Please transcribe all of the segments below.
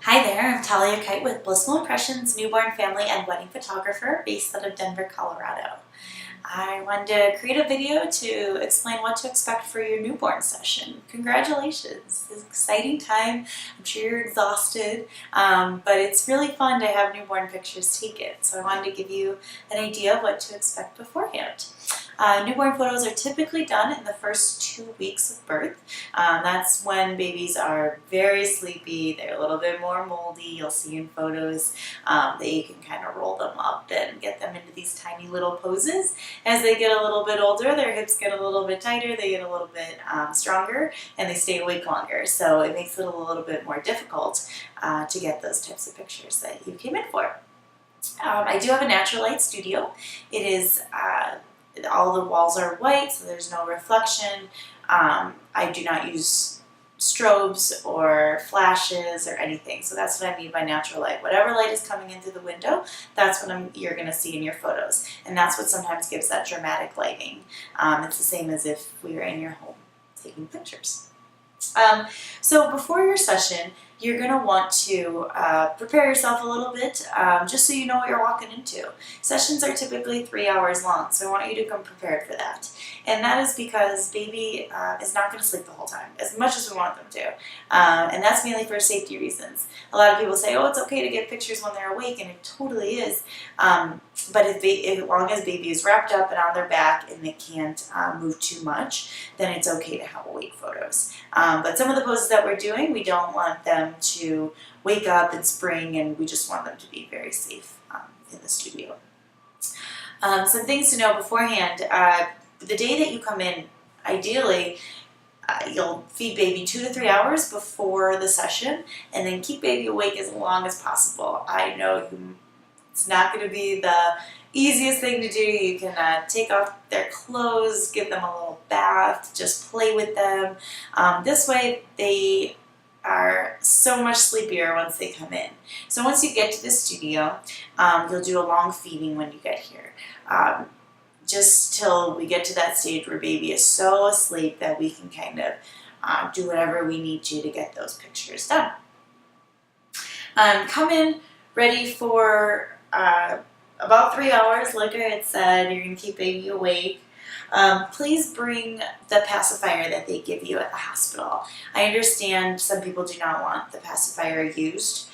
Hi there, I'm Talia Kite with Blissful Impressions, newborn family and wedding photographer based out of Denver, Colorado. I wanted to create a video to explain what to expect for your newborn session. Congratulations! It's an exciting time. I'm sure you're exhausted, but it's really fun to have newborn pictures taken. So I wanted to give you an idea of what to expect beforehand. Newborn photos are typically done in the first 2 weeks of birth. That's when babies are very sleepy, they're a little bit more moldy. You'll see in photos that you can kind of roll them up and get them into these tiny little poses. As they get a little bit older, their hips get a little bit tighter, they get a little bit stronger, and they stay awake longer. So it makes it a little bit more difficult to get those types of pictures that you came in for. I do have a natural light studio. It is all the walls are white, so there's no reflection. I do not use strobes or flashes or anything, so that's what I mean by natural light. Whatever light is coming in through the window, that's what you're going to see in your photos, and that's what sometimes gives that dramatic lighting. It's the same as if we were in your home taking pictures. So before your session, you're going to want to prepare yourself a little bit, just so you know what you're walking into. Sessions are typically 3 hours long, so I want you to come prepared for that. And that is because baby is not going to sleep the whole time, as much as we want them to. And that's mainly for safety reasons. A lot of people say, oh, it's okay to get pictures when they're awake, and it totally is. But as long as baby is wrapped up and on their back and they can't move too much, then it's okay to have awake photos. But some of the poses that we're doing, we don't want them to wake up and spring, and we just want them to be very safe in the studio. Some things to know beforehand. The day that you come in, ideally, you'll feed baby 2 to 3 hours before the session, and then keep baby awake as long as possible. I know it's not going to be the easiest thing to do. You can take off their clothes, give them a little bath, just play with them. This way they are so much sleepier once they come in. So once you get to the studio, you'll do a long feeding when you get here. Just till we get to that stage where baby is so asleep that we can kind of do whatever we need to get those pictures done. Come in ready for about 3 hours. Like I had said, you're going to keep baby awake. Please bring the pacifier that they give you at the hospital. I understand some people do not want the pacifier used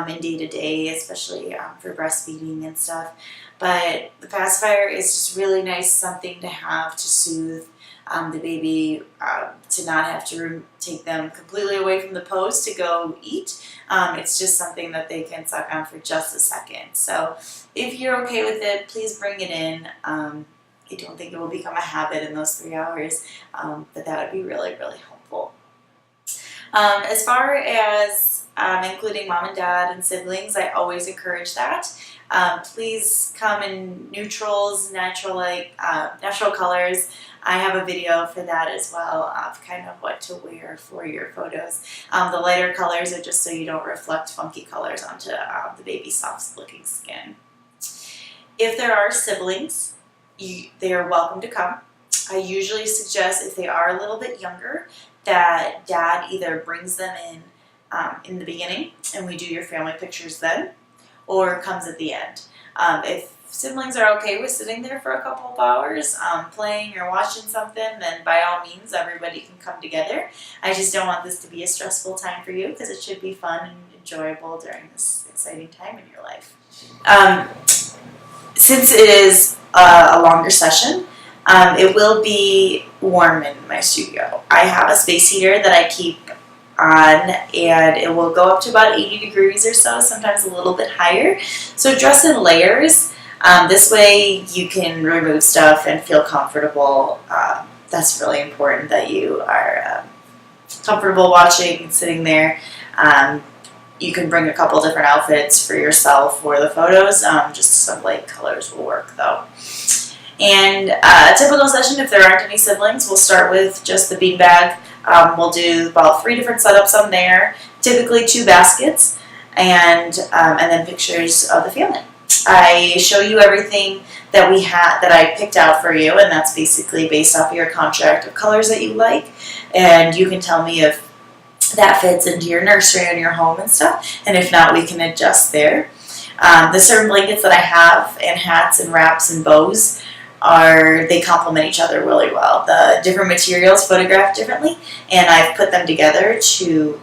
in day-to-day, especially for breastfeeding and stuff. But the pacifier is just really nice, something to have to soothe the baby, to not have to take them completely away from the pose to go eat. It's just something that they can suck on for just a second. So if you're okay with it, please bring it in. I don't think it will become a habit in those 3 hours, but that would be really, really helpful. As far as including mom and dad and siblings, I always encourage that. Please come in neutrals, natural colors. I have a video for that as well of kind of what to wear for your photos. The lighter colors are just so you don't reflect funky colors onto the baby's soft-looking skin. If there are siblings, they are welcome to come. I usually suggest, if they are a little bit younger, that dad either brings them in the beginning and we do your family pictures then, or comes at the end. If siblings are okay with sitting there for a couple of hours playing or watching something, then by all means everybody can come together. I just don't want this to be a stressful time for you, because it should be fun and enjoyable during this exciting time in your life. Since it is a longer session, it will be warm in my studio. I have a space heater that I keep on, and it will go up to about 80 degrees or so, sometimes a little bit higher. So dress in layers. This way you can remove stuff and feel comfortable. That's really important, that you are comfortable watching and sitting there. You can bring a couple different outfits for yourself for the photos. Just some light colors will work though. And a typical session, if there aren't any siblings, we'll start with just the beanbag. We'll do about 3 different setups on there, typically 2 baskets, and then pictures of the family. I show you everything that I picked out for you, and that's basically based off of your contract of colors that you like. And you can tell me if that fits into your nursery and your home and stuff. And if not, we can adjust there. The certain blankets that I have, and hats and wraps and bows, they complement each other really well. The different materials photograph differently, and I've put them together to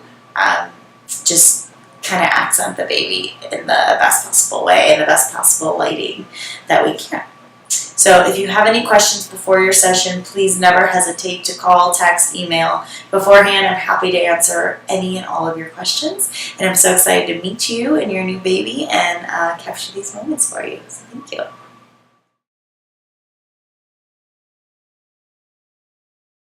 just kind of accent the baby in the best possible way and the best possible lighting that we can. So if you have any questions before your session, please never hesitate to call, text, email beforehand. I'm happy to answer any and all of your questions. And I'm so excited to meet you and your new baby and capture these moments for you. So thank you.